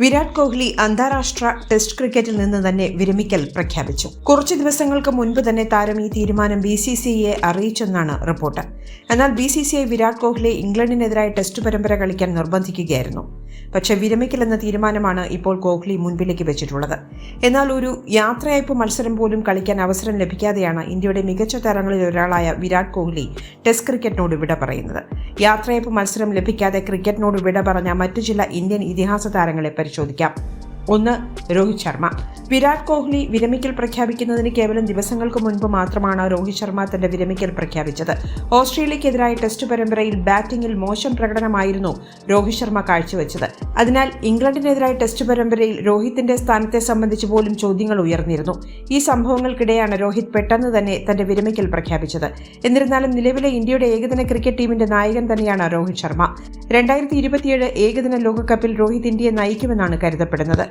വിരാട് കോഹ്ലി അന്താരാഷ്ട്ര ടെസ്റ്റ് ക്രിക്കറ്റിൽ നിന്ന് തന്നെ വിരമിക്കൽ പ്രഖ്യാപിച്ചു. കുറച്ചു ദിവസങ്ങൾക്ക് മുൻപ് തന്നെ താരം ഈ തീരുമാനം BCCIയെ അറിയിച്ചെന്നാണ് റിപ്പോർട്ട്. എന്നാൽ BCCI വിരാട് കോഹ്ലിയെ ഇംഗ്ലണ്ടിനെതിരായ ടെസ്റ്റ് പരമ്പര കളിക്കാൻ നിർബന്ധിക്കുകയായിരുന്നു. പക്ഷേ വിരമിക്കലെന്ന തീരുമാനമാണ് ഇപ്പോൾ കോഹ്ലി മുൻപിലേക്ക് വെച്ചിട്ടുള്ളത്. എന്നാൽ ഒരു യാത്രയയപ്പ് മത്സരം പോലും കളിക്കാൻ അവസരം ലഭിക്കാതെയാണ് ഇന്ത്യയുടെ മികച്ച താരങ്ങളിൽ ഒരാളായ വിരാട് കോഹ്ലി ടെസ്റ്റ് ക്രിക്കറ്റിനോട് വിട പറയുന്നത്. യാത്രയയപ്പ് മത്സരം ലഭിക്കാതെ ക്രിക്കറ്റിനോട് വിട പറഞ്ഞ മറ്റു ചില ഇന്ത്യൻ ഇതിഹാസ താരങ്ങളെ പരിശോധിക്കാം. 1. രോഹിത് ശർമ്മ. വിരാട് കോഹ്ലി വിരമിക്കൽ പ്രഖ്യാപിക്കുന്നതിന് കേവലം ദിവസങ്ങൾക്ക് മുൻപ് മാത്രമാണ് രോഹിത് ശർമ്മ തന്റെ വിരമിക്കൽ പ്രഖ്യാപിച്ചത്. ഓസ്ട്രേലിയക്കെതിരായ ടെസ്റ്റ് പരമ്പരയിൽ ബാറ്റിംഗിൽ മോശം പ്രകടനമായിരുന്നു രോഹിത് ശർമ്മ കാഴ്ചവെച്ചത്. അതിനാൽ ഇംഗ്ലണ്ടിനെതിരായ ടെസ്റ്റ് പരമ്പരയിൽ രോഹിത്തിന്റെ സ്ഥാനത്തെ സംബന്ധിച്ച് പോലും ചോദ്യങ്ങൾ ഉയർന്നിരുന്നു. ഈ സംഭവങ്ങൾക്കിടെയാണ് രോഹിത് പെട്ടെന്ന് തന്നെ തന്റെ വിരമിക്കൽ പ്രഖ്യാപിച്ചത്. എന്നിരുന്നാലും നിലവിലെ ഇന്ത്യയുടെ ഏകദിന ക്രിക്കറ്റ് ടീമിന്റെ നായകൻ തന്നെയാണ് രോഹിത് ശർമ്മ. 2027 ഏകദിന ലോകകപ്പിൽ രോഹിത് ഇന്ത്യയെ നയിക്കുമെന്നാണ് കരുതപ്പെടുന്നത്.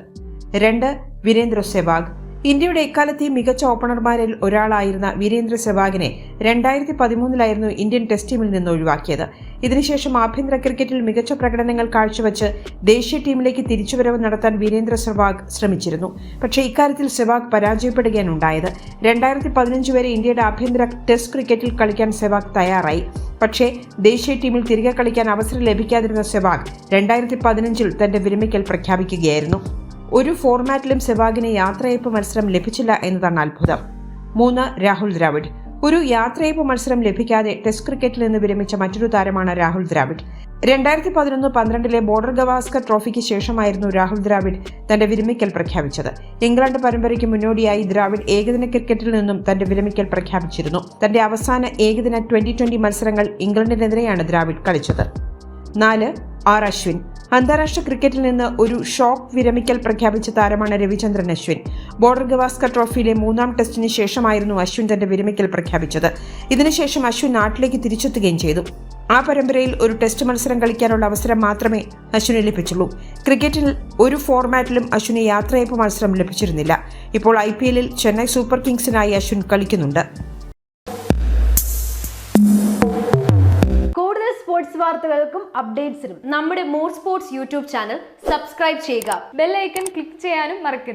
2. വീരേന്ദ്ര സെവാഗ്. ഇന്ത്യയുടെ എക്കാലത്തെയും മികച്ച ഓപ്പണർമാരിൽ ഒരാളായിരുന്ന വീരേന്ദ്ര സെവാഗിനെ 2013 ഇന്ത്യൻ ടെസ്റ്റ് ടീമിൽ നിന്ന് ഒഴിവാക്കിയത്. ഇതിനുശേഷം ആഭ്യന്തര ക്രിക്കറ്റിൽ മികച്ച പ്രകടനങ്ങൾ കാഴ്ചവെച്ച് ദേശീയ ടീമിലേക്ക് തിരിച്ചുവരവ് നടത്താൻ വീരേന്ദ്ര സെവാഗ് ശ്രമിച്ചിരുന്നു. പക്ഷേ ഇക്കാര്യത്തിൽ സെവാഗ് പരാജയപ്പെടുകയാണ് ഉണ്ടായത്. 2015 വരെ ഇന്ത്യയുടെ ആഭ്യന്തര ടെസ്റ്റ് ക്രിക്കറ്റിൽ കളിക്കാൻ സെവാഗ് തയ്യാറായി. പക്ഷേ ദേശീയ ടീമിൽ തിരികെ കളിക്കാൻ അവസരം ലഭിക്കാതിരുന്ന സെവാഗ് 2015 തന്റെ വിരമിക്കൽ പ്രഖ്യാപിക്കുകയായിരുന്നു. ഒരു ഫോർമാറ്റിലും സെവാഗിന് യാത്രയയപ്പ് മത്സരം ലഭിച്ചില്ല എന്നതാണ് അത്ഭുതം. 3. രാഹുൽ ദ്രാവിഡ്. ഒരു യാത്രയയപ്പ് മത്സരം ലഭിക്കാതെ ടെസ്റ്റ് ക്രിക്കറ്റിൽ നിന്ന് വിരമിച്ച മറ്റൊരു താരമാണ് രാഹുൽ ദ്രാവിഡ്. 2011-12 ബോർഡർ ഗവാസ്കർ ട്രോഫിക്ക് ശേഷമായിരുന്നു രാഹുൽ ദ്രാവിഡ് തന്റെ വിരമിക്കൽ പ്രഖ്യാപിച്ചത്. ഇംഗ്ലണ്ട് പരമ്പരയ്ക്ക് മുന്നോടിയായി ദ്രാവിഡ് ഏകദിന ക്രിക്കറ്റിൽ നിന്നും തന്റെ വിരമിക്കൽ പ്രഖ്യാപിച്ചിരുന്നു. തന്റെ അവസാന ഏകദിന 2020 മത്സരങ്ങൾ ഇംഗ്ലണ്ടിനെതിരെയാണ് ദ്രാവിഡ് കളിച്ചത്. 4. ആർ അശ്വിൻ. അന്താരാഷ്ട്ര ക്രിക്കറ്റിൽ നിന്ന് ഒരു ഷോക്ക് വിരമിക്കൽ പ്രഖ്യാപിച്ച താരമാണ് രവിചന്ദ്രൻ അശ്വിൻ. ബോർഡർ ഗവാസ്കർ ട്രോഫിയിലെ 3ാം ടെസ്റ്റിന് ശേഷമായിരുന്നു അശ്വിൻ തന്റെ വിരമിക്കൽ പ്രഖ്യാപിച്ചത്. ഇതിനുശേഷം അശ്വിൻ നാട്ടിലേക്ക് തിരിച്ചെത്തുകയും ചെയ്തു. ആ പരമ്പരയിൽ ഒരു ടെസ്റ്റ് മത്സരം കളിക്കാനുള്ള അവസരം മാത്രമേ അശ്വിന് ലഭിച്ചുള്ളൂ. ക്രിക്കറ്റിൽ ഒരു ഫോർമാറ്റിലും അശ്വിന് യാത്രയയപ്പ് മത്സരം ലഭിച്ചിരുന്നില്ല. ഇപ്പോൾ IPL ചെന്നൈ സൂപ്പർ കിങ്സിനായി അശ്വിൻ കളിക്കുന്നുണ്ട്. സ്പോർട്സ് വാർത്തകൾക്കും അപ്ഡേറ്റ്സിനും നമ്മുടെ more sports YouTube channel subscribe ചെയ്യുക. ബെൽ ഐക്കൺ ക്ലിക്ക് ചെയ്യാനും മറക്കരുത്.